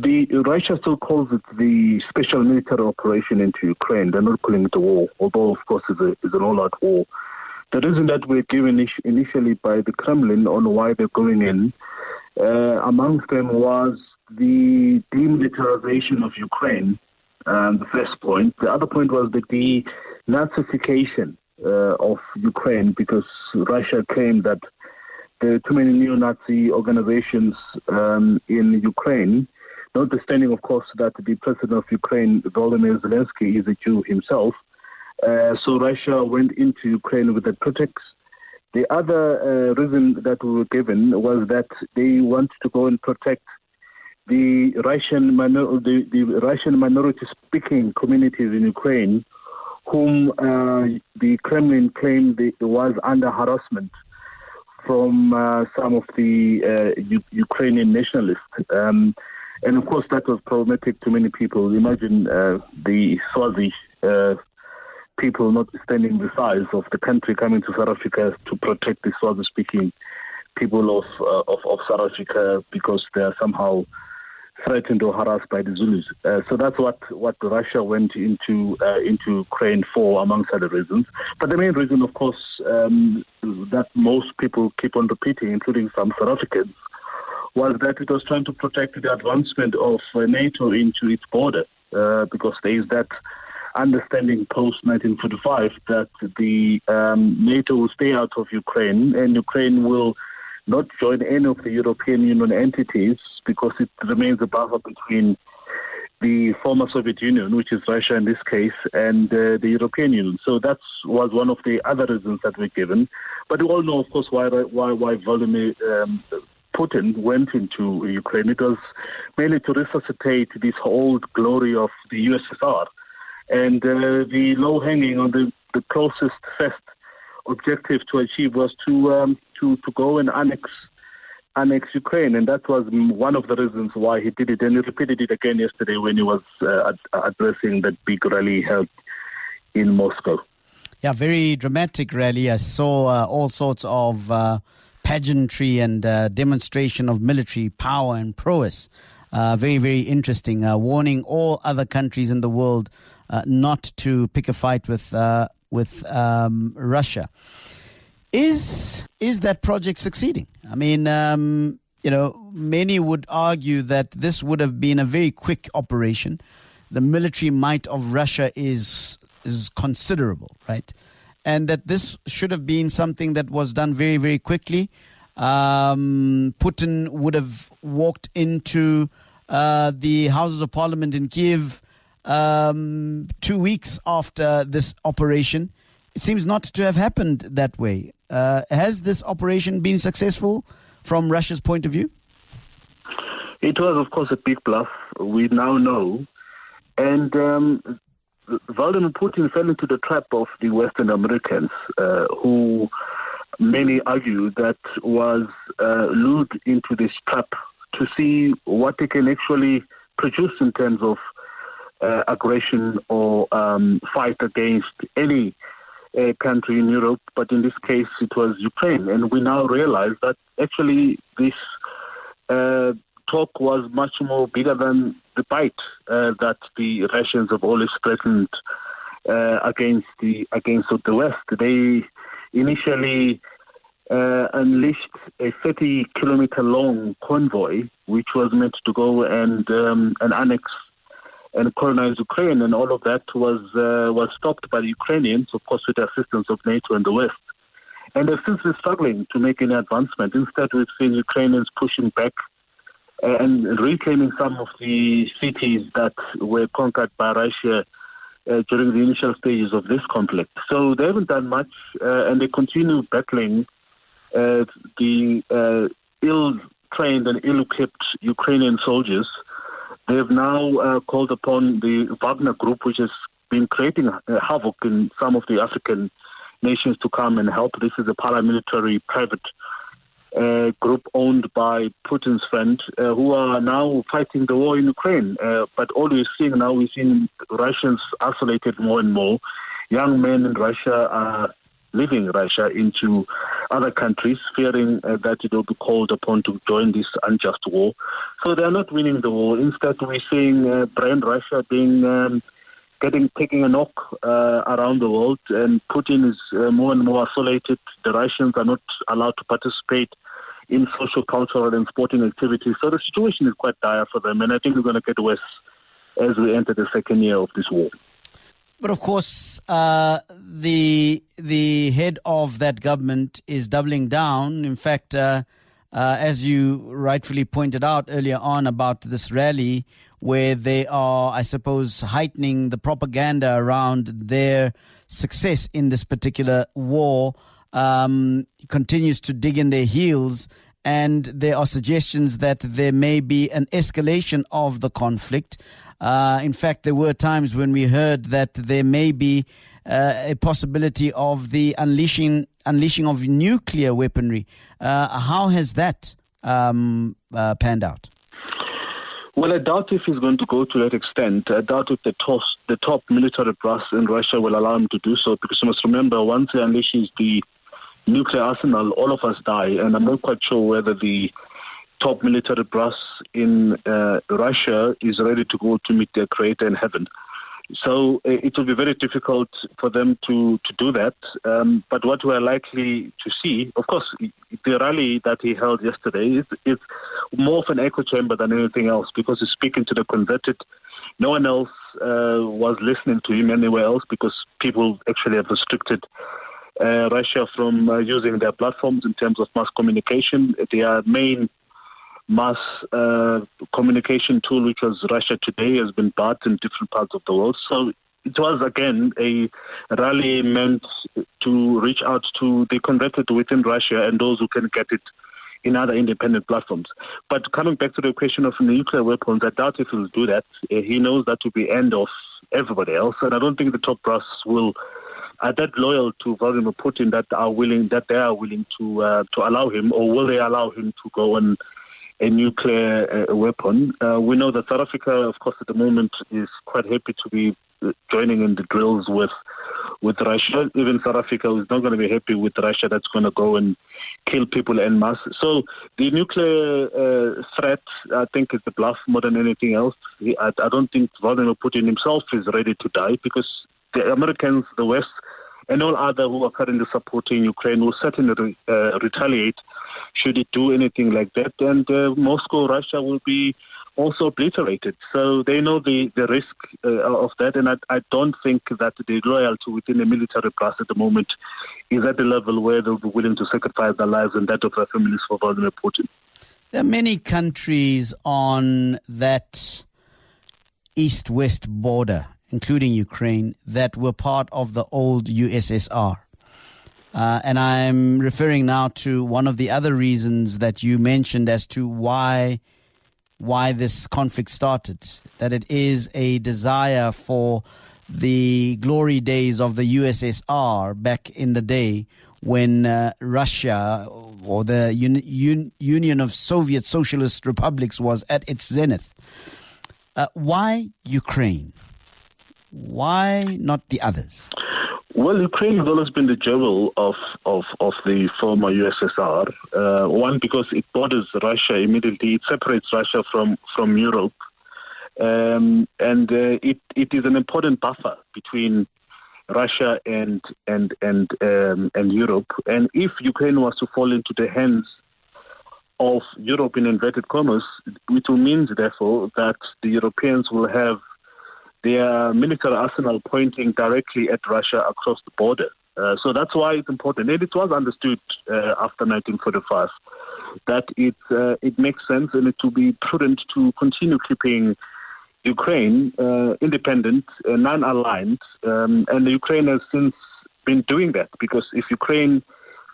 Russia still calls it the special military operation into Ukraine. They're not calling it a war, although, of course, it's an all-out war. The reason that we're given initially by the Kremlin on why they're going in, amongst them was the demilitarization of Ukraine, the first point. The other point was the denazification of Ukraine, because Russia claimed that there are too many neo-Nazi organizations in Ukraine, notwithstanding, of course, that the president of Ukraine, Volodymyr Zelensky, is a Jew himself. So Russia went into Ukraine with a pretext. The other reason that we were given was that they want to go and protect the Russian minority-speaking communities in Ukraine, whom the Kremlin claimed was under harassment from some of the Ukrainian nationalists. And of course, that was problematic to many people. Imagine the Swazi people, not standing the size of the country, coming to South Africa to protect the Swazi-speaking people of South Africa because they are somehow threatened or harassed by the Zulus. So that's what Russia went into Ukraine for, amongst other reasons. But the main reason, of course, that most people keep on repeating, including some South Africans, was that it was trying to protect the advancement of NATO into its border, because there is that understanding post-1945 that the NATO will stay out of Ukraine, and Ukraine will not join any of the European Union entities because it remains a buffer between the former Soviet Union, which is Russia in this case, and the European Union. So that was one of the other reasons that we're given. But we all know, of course, why Vladimir Putin went into Ukraine. It was mainly to resuscitate this old glory of the USSR. And the low-hanging, or the closest first objective to achieve was to go and annex Ukraine, and that was one of the reasons why he did it. And he repeated it again yesterday when he was addressing that big rally held in Moscow. Yeah, very dramatic rally. I saw all sorts of pageantry and demonstration of military power and prowess. Very, very interesting. Warning all other countries in the world not to pick a fight with Russia. Is that project succeeding? I mean, many would argue that this would have been a very quick operation. The military might of Russia is considerable, right? And that this should have been something that was done very, very quickly. Putin would have walked into the Houses of Parliament in Kiev 2 weeks after this operation. It seems not to have happened that way. Has this operation been successful from Russia's point of view? It was, of course, a big bluff. We now know. And Vladimir Putin fell into the trap of the Western Americans, who many argue that was lured into this trap to see what they can actually produce in terms of aggression or fight against any country in Europe, but in this case it was Ukraine. And we now realize that actually this talk was much more bigger than the bite that the Russians have always threatened against the West. They initially unleashed a 30-kilometer long convoy, which was meant to go and annex and colonize Ukraine, and all of that was stopped by the Ukrainians, of course, with the assistance of NATO and the West. And they've since been struggling to make any advancement. Instead, we've seen Ukrainians pushing back and reclaiming some of the cities that were conquered by Russia during the initial stages of this conflict. So they haven't done much, and they continue battling the ill-trained and ill-equipped Ukrainian soldiers. They have now called upon the Wagner Group, which has been creating havoc in some of the African nations, to come and help. This is a paramilitary private group owned by Putin's friend, who are now fighting the war in Ukraine. But all we're seeing now, we're seeing Russians isolated more and more. Young men in Russia are leaving Russia into other countries, fearing that it will be called upon to join this unjust war. So they are not winning the war. Instead, we're seeing brand Russia being taking a knock around the world, and Putin is more and more isolated. The Russians are not allowed to participate in social, cultural, and sporting activities. So the situation is quite dire for them, and I think it's going to get worse as we enter the second year of this war. But of course, the head of that government is doubling down. In fact, as you rightfully pointed out earlier on about this rally, where they are, I suppose, heightening the propaganda around their success in this particular war, continues to dig in their heels. And there are suggestions that there may be an escalation of the conflict. In fact, there were times when we heard that there may be a possibility of the unleashing of nuclear weaponry. How has that panned out? Well, I doubt if he's going to go to that extent. I doubt if the top military brass in Russia will allow him to do so, because you must remember, once he unleashes the nuclear arsenal, all of us die, and I'm not quite sure whether the top military brass in Russia is ready to go to meet their creator in heaven. So it will be very difficult for them to do that. But what we are likely to see, of course, the rally that he held yesterday is more of an echo chamber than anything else, because he's speaking to the converted. No one else was listening to him anywhere else, because people actually have restricted Russia from using their platforms in terms of mass communication. Their main mass communication tool, which was Russia Today, has been banned in different parts of the world. So it was, again, a rally meant to reach out to the converted within Russia and those who can get it in other independent platforms. But coming back to the question of nuclear weapons, I doubt if he'll do that. He knows that will be the end of everybody else, and I don't think the top brass are that loyal to Vladimir Putin that they are willing to allow him, or will they allow him to go on a nuclear weapon? We know that South Africa, of course, at the moment is quite happy to be joining in the drills with Russia. Even South Africa is not going to be happy with Russia that's going to go and kill people en masse. So the nuclear threat, I think, is the bluff more than anything else. I don't think Vladimir Putin himself is ready to die, because the Americans, the West, and all other who are currently supporting Ukraine will certainly retaliate should it do anything like that. And Moscow, Russia will be also obliterated. So they know the risk of that. And I don't think that the loyalty within the military class at the moment is at the level where they'll be willing to sacrifice their lives and that of their families for Vladimir Putin. There are many countries on that east-west border, including Ukraine, that were part of the old USSR. And I'm referring now to one of the other reasons that you mentioned as to why this conflict started, that it is a desire for the glory days of the USSR back in the day when Russia, or the Union of Soviet Socialist Republics, was at its zenith. Why Ukraine? Why not the others? Well, Ukraine has always been the jewel of the former USSR. One, because it borders Russia immediately. It separates Russia from Europe. And it is an important buffer between Russia and Europe. And if Ukraine was to fall into the hands of Europe, in inverted commas, it will mean, therefore, that the Europeans will have their military arsenal pointing directly at Russia across the border. So that's why it's important. And it was understood after 1945 that it makes sense and it will be prudent to continue keeping Ukraine independent, non-aligned. And Ukraine has since been doing that, because if Ukraine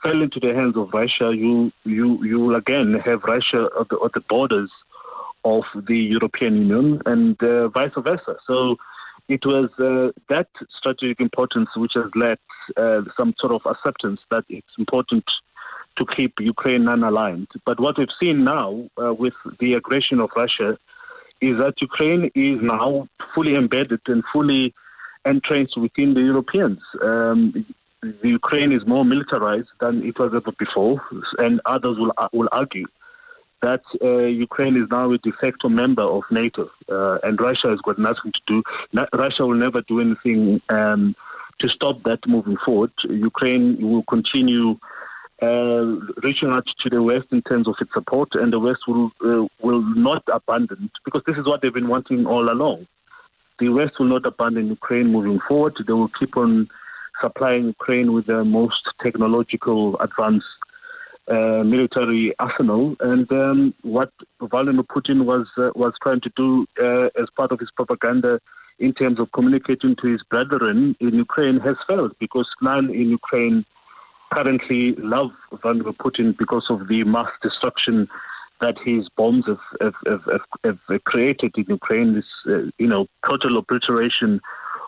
fell into the hands of Russia, you will again have Russia at the borders of the European Union, and vice versa. So it was that strategic importance which has led some sort of acceptance that it's important to keep Ukraine non-aligned. But what we've seen now with the aggression of Russia is that Ukraine is now fully embedded and fully entrenched within the Europeans. the Ukraine is more militarized than it was ever before, and others will argue that Ukraine is now a de facto member of NATO, and Russia has got nothing to do. Russia will never do anything to stop that moving forward. Ukraine will continue reaching out to the West in terms of its support, and the West will not abandon, because this is what they've been wanting all along. The West will not abandon Ukraine moving forward. They will keep on supplying Ukraine with the most technological advanced military arsenal, and what Vladimir Putin was trying to do as part of his propaganda in terms of communicating to his brethren in Ukraine has failed, because none in Ukraine currently love Vladimir Putin because of the mass destruction that his bombs have created in Ukraine. This total obliteration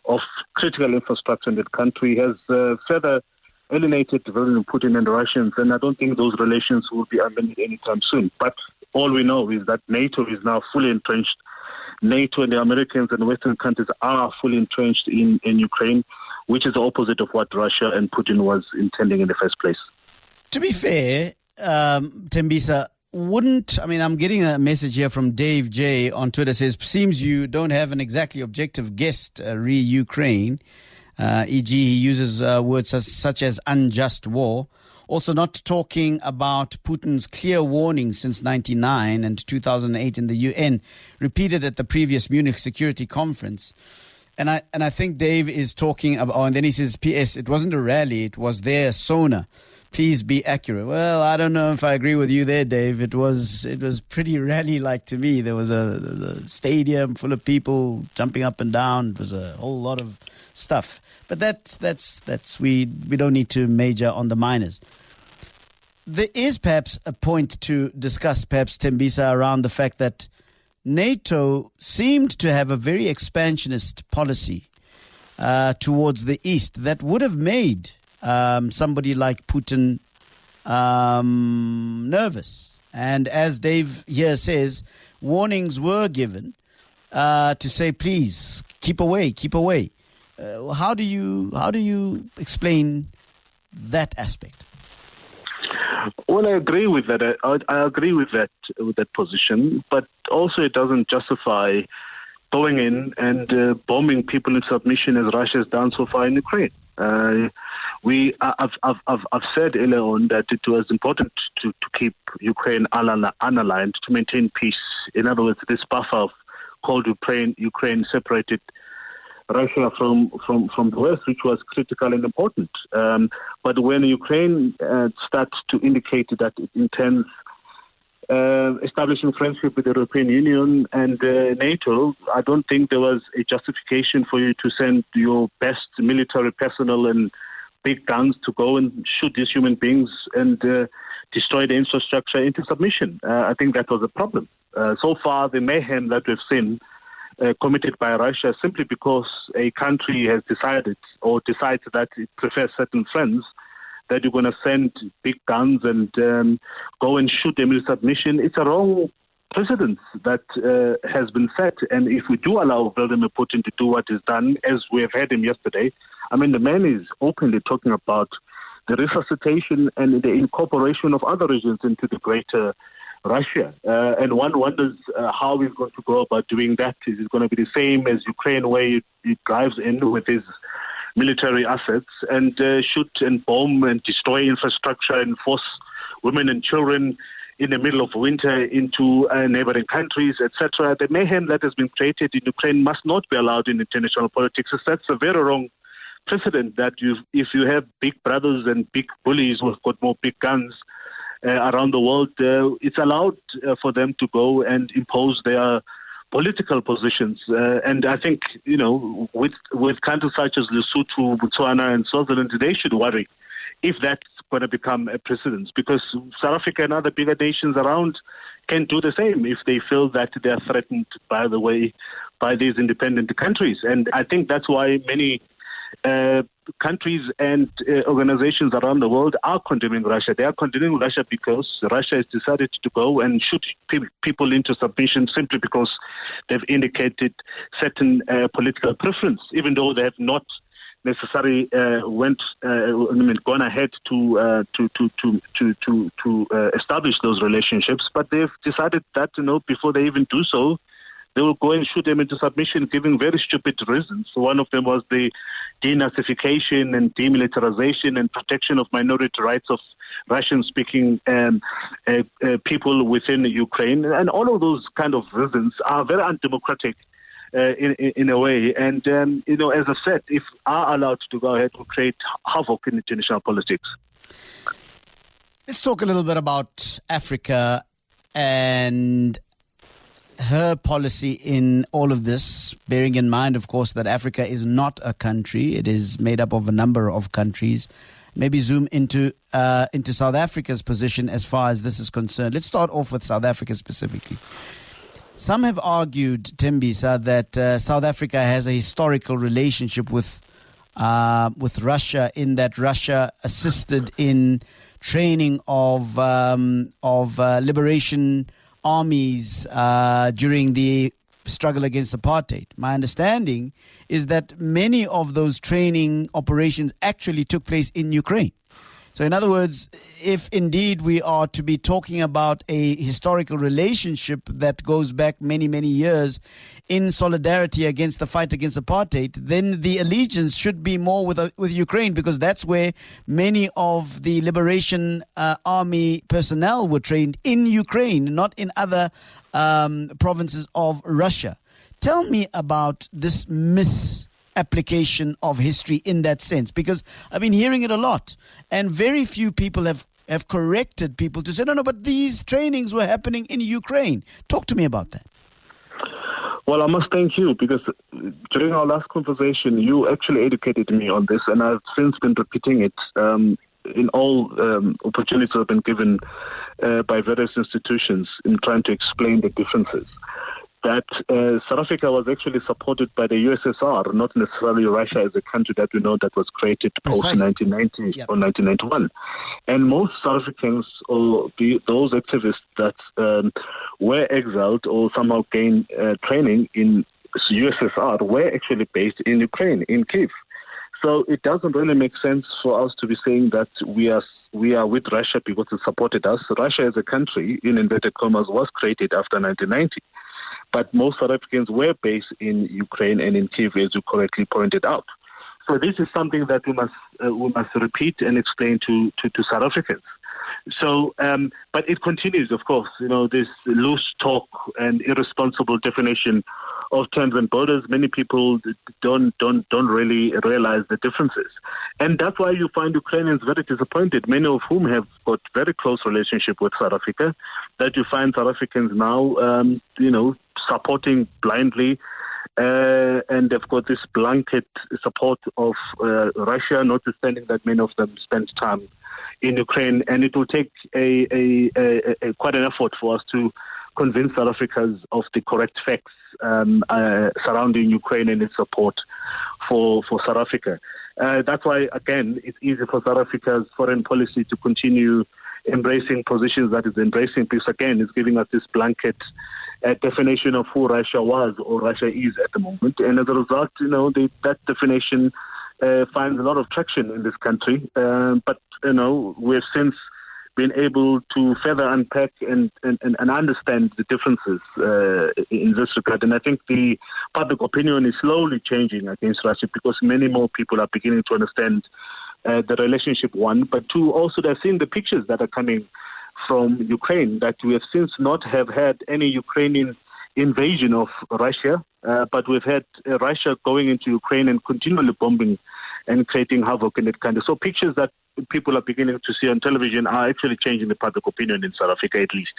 of critical infrastructure in that country has further alienated Vladimir Putin and the Russians, and I don't think those relations will be amended anytime soon. But all we know is that NATO is now fully entrenched. NATO and the Americans and Western countries are fully entrenched in Ukraine, which is the opposite of what Russia and Putin was intending in the first place. To be fair, Tembisa, I'm getting a message here from Dave J on Twitter, says, seems you don't have an exactly objective guest re-Ukraine. E.g., he uses words such as unjust war. Also not talking about Putin's clear warnings since 1999 and 2008 in the UN, repeated at the previous Munich Security Conference. And I think Dave is talking about, and then he says, P.S., it wasn't a rally, it was their Sona. Please be accurate. Well, I don't know if I agree with you there, Dave. It was pretty rally-like to me. There was a stadium full of people jumping up and down. It was a whole lot of stuff. But that's we don't need to major on the minors. There is perhaps a point to discuss, perhaps, Tembisa, around the fact that NATO seemed to have a very expansionist policy towards the East that would have made somebody like Putin nervous. And as Dave here says, warnings were given to say, please, keep away, keep away. How do you explain that aspect? Well, I agree with that. I agree with that position, but also it doesn't justify going in and bombing people in submission as Russia has done so far in Ukraine. I've said earlier on that it was important to keep Ukraine unaligned, to maintain peace. In other words, this buffer called Ukraine separated Russia from the West, which was critical and important. But when Ukraine starts to indicate that it intends establishing friendship with the European Union and NATO, I don't think there was a justification for you to send your best military personnel and big guns to go and shoot these human beings and destroy the infrastructure into submission. I think that was a problem. So far, the mayhem that we've seen committed by Russia simply because a country has decided or decides that it prefers certain friends, that you're going to send big guns and go and shoot them in submission. It's a wrong precedent that has been set. And if we do allow Vladimir Putin to do what he's done, as we have heard him yesterday, I mean, the man is openly talking about the resuscitation and the incorporation of other regions into the greater Russia. And one wonders how he's going to go about doing that. Is it going to be the same as Ukraine, where he drives in with his military assets and shoot and bomb and destroy infrastructure and force women and children in the middle of winter into neighboring countries, etc. The mayhem that has been created in Ukraine must not be allowed in international politics. That's a very wrong precedent, that if you have big brothers and big bullies who've got more big guns around the world, it's allowed for them to go and impose their political positions. And I think, with countries such as Lesotho, Botswana and Swaziland, they should worry if that's going to become a precedent, because South Africa and other bigger nations around can do the same if they feel that they are threatened by these independent countries. And I think that's why many countries and organizations around the world are condemning Russia. They are condemning Russia because Russia has decided to go and shoot people into submission simply because they've indicated certain political preference, even though they have not gone ahead to establish those relationships, but they've decided that before they even do so, they will go and shoot them into submission, giving very stupid reasons. So one of them was the denazification and demilitarization and protection of minority rights of Russian-speaking people within Ukraine, and all of those kind of reasons are very undemocratic. In a way, and as I said, if are allowed to go ahead to create havoc in international politics. Let's talk a little bit about Africa and her policy in all of this, bearing in mind, of course, that Africa is not a country. It is made up of a number of countries. Maybe zoom into South Africa's position as far as this is concerned. Let's start off with South Africa specifically. Some have argued, Tembisa, that South Africa has a historical relationship with Russia, in that Russia assisted in training of liberation armies during the struggle against apartheid. My understanding is that many of those training operations actually took place in Ukraine. So in other words, if indeed we are to be talking about a historical relationship that goes back many, many years in solidarity against the fight against apartheid, then the allegiance should be more with Ukraine, because that's where many of the Liberation Army personnel were trained, in Ukraine, not in other provinces of Russia. Tell me about this misapplication of history in that sense, because I've been hearing it a lot, and very few people have corrected people to say, no, but these trainings were happening in Ukraine. Talk to me about that. Well, I must thank you, because during our last conversation, you actually educated me on this, and I've since been repeating it in all opportunities I've been given by various institutions in trying to explain the differences. That South Africa was actually supported by the USSR, not necessarily Russia as a country that we know that was created post-1990 or 1991. And most South Africans, or those activists that were exiled or somehow gained training in USSR, were actually based in Ukraine, in Kyiv. So it doesn't really make sense for us to be saying that we are with Russia because it supported us. Russia as a country, in inverted commas, was created after 1990. But most South Africans were based in Ukraine and in Kyiv, as you correctly pointed out. So this is something that we must repeat and explain to South Africans. So, but it continues, of course. This loose talk and irresponsible definition of terms and borders. Many people don't really realize the differences, and that's why you find Ukrainians very disappointed. Many of whom have got very close relationship with South Africa. That you find South Africans now, supporting blindly, and they've got this blanket support of Russia, notwithstanding that many of them spend time in Ukraine, and it will take a quite an effort for us to convince South Africans of the correct facts surrounding Ukraine and its support for South Africa. That's why, again, it's easy for South Africa's foreign policy to continue embracing positions that is embracing, because, again, it's giving us this blanket definition of who Russia was or Russia is at the moment. And as a result, that definition finds a lot of traction in this country. But we've since been able to further unpack and understand the differences in this regard. And I think the public opinion is slowly changing against Russia, because many more people are beginning to understand the relationship, one. But two, also they're seeing the pictures that are coming from Ukraine, that we have since not have had any Ukrainian invasion of Russia, but we've had Russia going into Ukraine and continually bombing and creating havoc in that country. So pictures that people are beginning to see on television are actually changing the public opinion in South Africa, at least.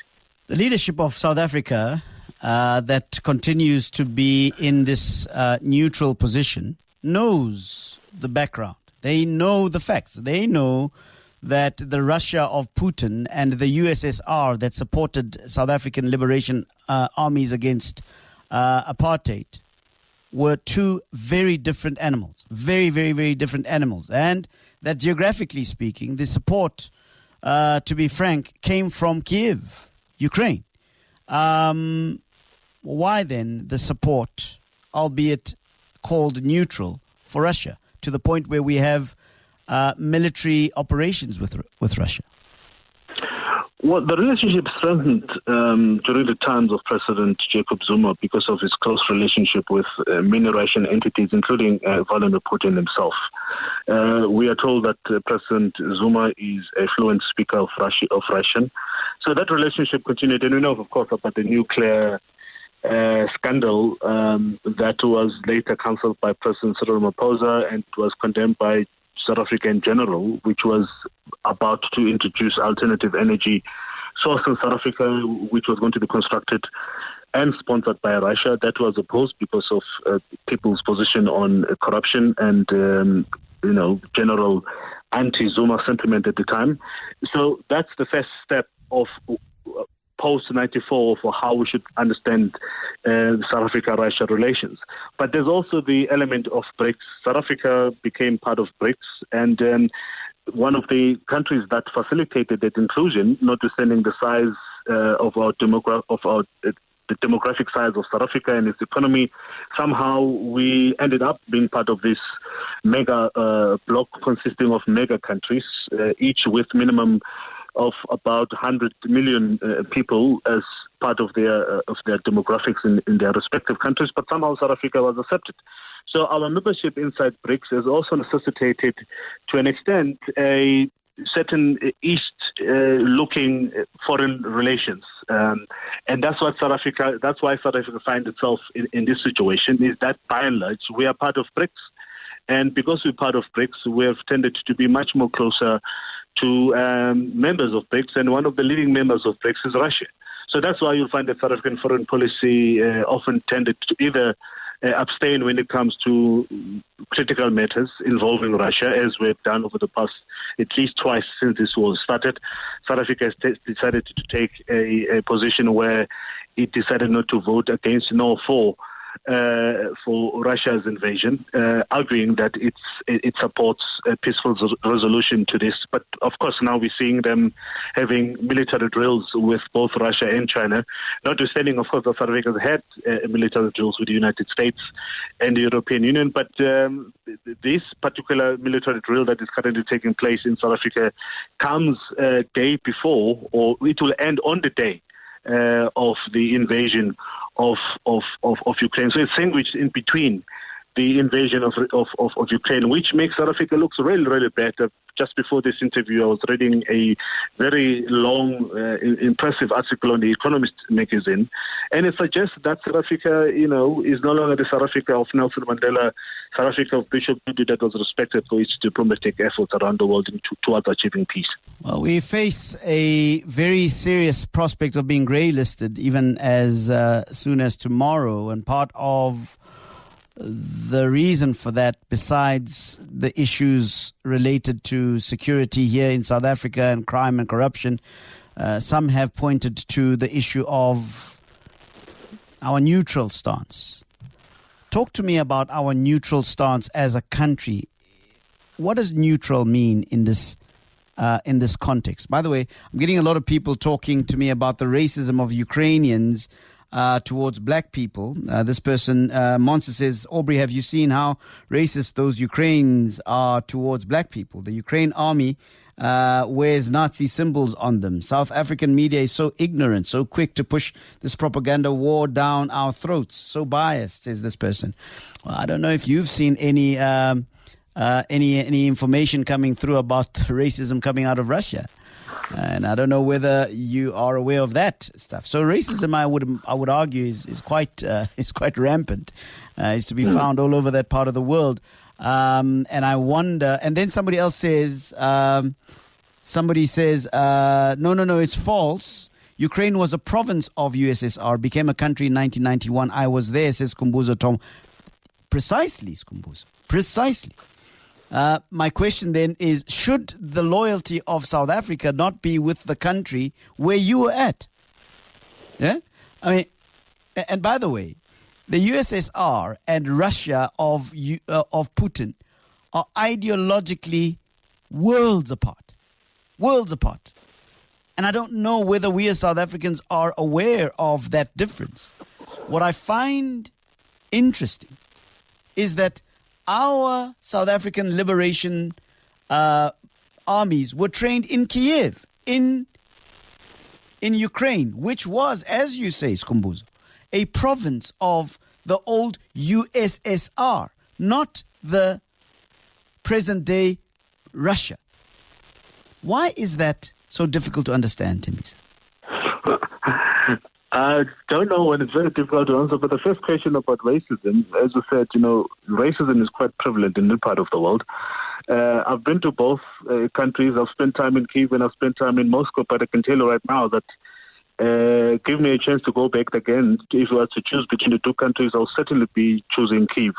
The leadership of South Africa that continues to be in this neutral position knows the background. They know the facts. They know that the Russia of Putin and the USSR that supported South African liberation armies against apartheid were two very different animals, very, very, very different animals. And that geographically speaking, the support, to be frank, came from Kyiv, Ukraine. Why then the support, albeit called neutral, for Russia? to the point where we have military operations with Russia? Well, the relationship strengthened during the times of President Jacob Zuma because of his close relationship with many Russian entities, including Vladimir Putin himself. We are told that President Zuma is a fluent speaker of Russian. So that relationship continued. And we know, of course, about the nuclear scandal that was later cancelled by President Cyril Ramaphosa and was condemned by South Africa in general, which was about to introduce alternative energy source in South Africa, which was going to be constructed and sponsored by Russia. That was opposed because of people's position on corruption and, general anti-Zuma sentiment at the time. So that's the first step of post-94 for how we should understand South Africa-Russia relations. But there's also the element of BRICS. South Africa became part of BRICS, and one of the countries that facilitated that inclusion, notwithstanding the size of the demographic size of South Africa and its economy, somehow we ended up being part of this mega bloc consisting of mega countries, each with minimum of about 100 million people as part of their demographics in their respective countries, but somehow South Africa was accepted. So our membership inside BRICS has also necessitated, to an extent, a certain east-looking foreign relations, and that's why South Africa finds itself in this situation. Is that by and large we are part of BRICS, and because we're part of BRICS, we have tended to be much more closer to members of BRICS, and one of the leading members of BRICS is Russia. So that's why you'll find that South African foreign policy often tended to either abstain when it comes to critical matters involving Russia, as we've done over the past at least twice since this war started. South Africa has decided to take a position where it decided not to vote against nor for Russia's invasion, arguing that it supports a peaceful resolution to this. But of course, now we're seeing them having military drills with both Russia and China, notwithstanding, of course, that South Africa has had military drills with the United States and the European Union. But this particular military drill that is currently taking place in South Africa comes a day before, or it will end on the day of the invasion of Ukraine. So it's sandwiched in between the invasion of Ukraine, which makes South Africa look really, really bad. Just before this interview, I was reading a very long, impressive article on the Economist magazine, and it suggests that South Africa, is no longer the South Africa of Nelson Mandela, South Africa of Bishop Tutu that was respected for its diplomatic efforts around the world towards achieving peace. Well, we face a very serious prospect of being grey-listed even as soon as tomorrow, and part of the reason for that, besides the issues related to security here in South Africa and crime and corruption, some have pointed to the issue of our neutral stance. Talk to me about our neutral stance as a country. What does neutral mean in this context? By the way, I'm getting a lot of people talking to me about the racism of Ukrainians towards black people. This person, Monster, says, Aubrey, have you seen how racist those Ukrainians are towards black people? The Ukraine army wears Nazi symbols on them. South African media is so ignorant, so quick to push this propaganda war down our throats. So biased, says this person. Well, I don't know if you've seen any information coming through about racism coming out of Russia. And I don't know whether you are aware of that stuff. So racism, I would argue, is quite rampant. Is to be found all over that part of the world. And I wonder. And then somebody else says, no, it's false. Ukraine was a province of USSR, became a country in 1991. I was there, says Kumbuzo Tom. Precisely, Kumbuzo. Precisely. My question then is, should the loyalty of South Africa not be with the country where you were at? Yeah? I mean, and by the way, the USSR and Russia of Putin are ideologically worlds apart. Worlds apart. And I don't know whether we as South Africans are aware of that difference. What I find interesting is that our South African liberation armies were trained in Kiev, in Ukraine, which was, as you say, Skhumbuzo, a province of the old USSR, not the present-day Russia. Why is that so difficult to understand, Timbisa? I don't know, and it's very difficult to answer. But the first question about racism, as you said, racism is quite prevalent in this part of the world. I've been to both countries. I've spent time in Kyiv and I've spent time in Moscow. But I can tell you right now that give me a chance to go back again. If I was to choose between the two countries, I'll certainly be choosing Kyiv.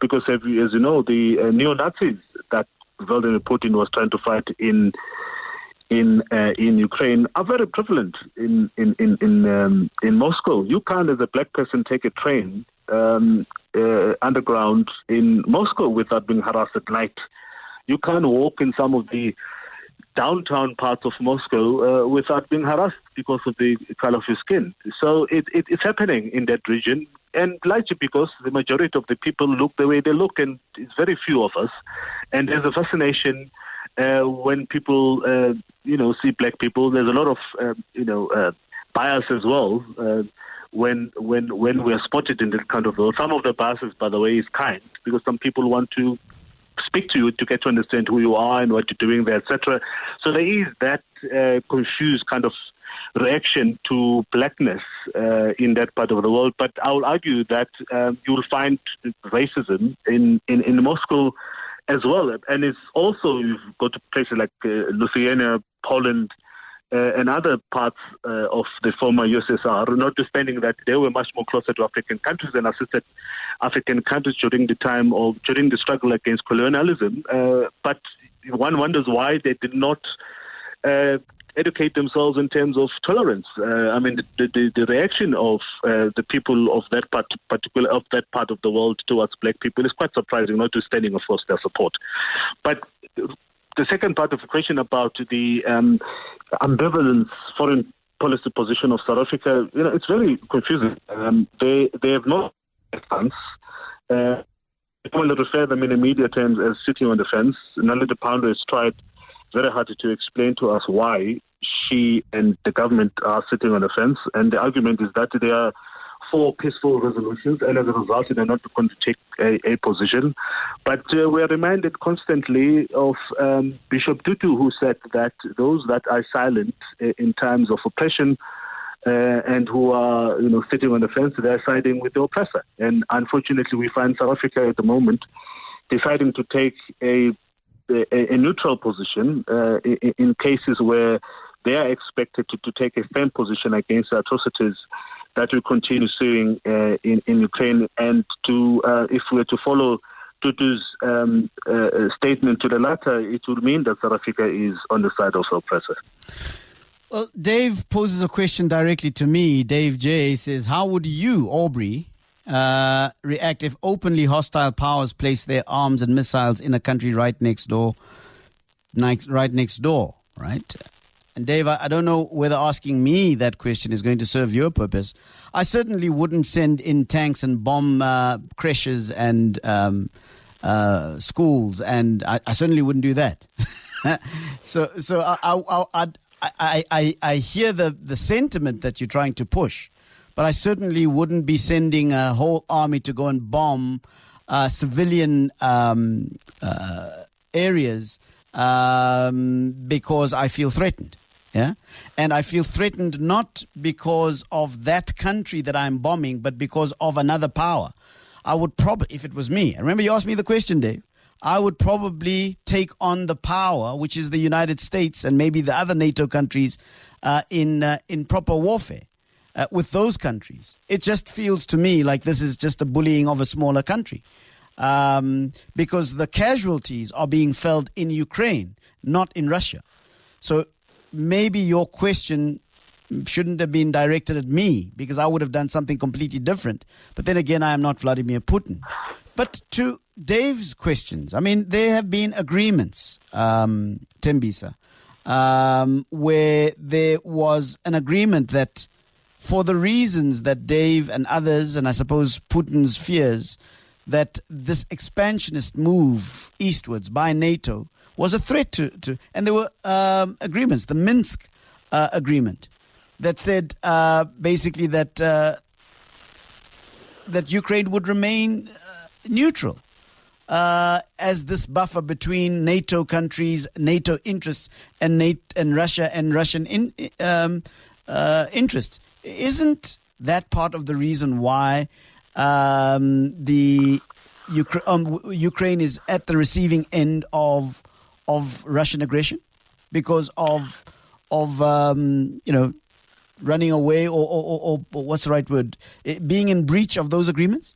Because, as you know, the neo-Nazis that Vladimir Putin was trying to fight in Ukraine are very prevalent in Moscow. You can't, as a black person, take a train underground in Moscow without being harassed at night. You can't walk in some of the downtown parts of Moscow without being harassed because of the color of your skin. So it's happening in that region, and largely because the majority of the people look the way they look, and it's very few of us. And there's a fascination when people, see black people. There's a lot of, bias as well when we're spotted in this kind of world. Some of the biases, by the way, is kind, because some people want to speak to you to get to understand who you are and what you're doing there, etc. So there is that confused kind of reaction to blackness in that part of the world. But I will argue that you'll find racism in Moscow as well. And it's also, you've got to places like Lithuania, Poland, and other parts of the former USSR, notwithstanding that they were much more closer to African countries and assisted African countries during the struggle against colonialism. But one wonders why they did not educate themselves in terms of tolerance. The reaction of the people of that part of the world towards black people is quite surprising, notwithstanding, of course, their support. But the second part of the question about the ambivalent foreign policy position of South Africa, it's very confusing. They have no stance. People refer them in the media terms as sitting on the fence. Naledi Pandor has tried very hard to explain to us why she and the government are sitting on the fence. And the argument is that they are for peaceful resolutions, and as a result, they're not going to take a position. But we are reminded constantly of Bishop Tutu, who said that those that are silent in times of oppression and who are, sitting on the fence, they're siding with the oppressor. And unfortunately, we find South Africa at the moment deciding to take a neutral position in cases where they are expected to take a firm position against the atrocities that we continue seeing in Ukraine. And to if we were to follow Tutu's statement to the latter, it would mean that South Africa is on the side of the oppressor. Well, Dave poses a question directly to me. Dave J. says, how would you, Aubrey, react if openly hostile powers place their arms and missiles in a country right next door, right? And Dave, I don't know whether asking me that question is going to serve your purpose. I certainly wouldn't send in tanks and bomb creches and schools, and I certainly wouldn't do that. So I hear the sentiment that you're trying to push, but I certainly wouldn't be sending a whole army to go and bomb civilian areas because I feel threatened. Yeah, and I feel threatened not because of that country that I'm bombing, but because of another power. I would probably, if it was me, and remember you asked me the question, Dave, I would probably take on the power, which is the United States and maybe the other NATO countries, in proper warfare with those countries. It just feels to me like this is just a bullying of a smaller country, because the casualties are being felt in Ukraine, not in Russia. So maybe your question shouldn't have been directed at me, because I would have done something completely different. But then again, I am not Vladimir Putin. But to Dave's questions, I mean, there have been agreements, Tembisa, where there was an agreement that for the reasons that Dave and others, and I suppose Putin's fears, that this expansionist move eastwards by NATO was a threat to and there were agreements, the Minsk agreement, that said basically that that Ukraine would remain neutral as this buffer between NATO countries, NATO interests, and Russia and Russian interests. Isn't that part of the reason why Ukraine is at the receiving end of Russian aggression because of running away or what's the right word, being in breach of those agreements?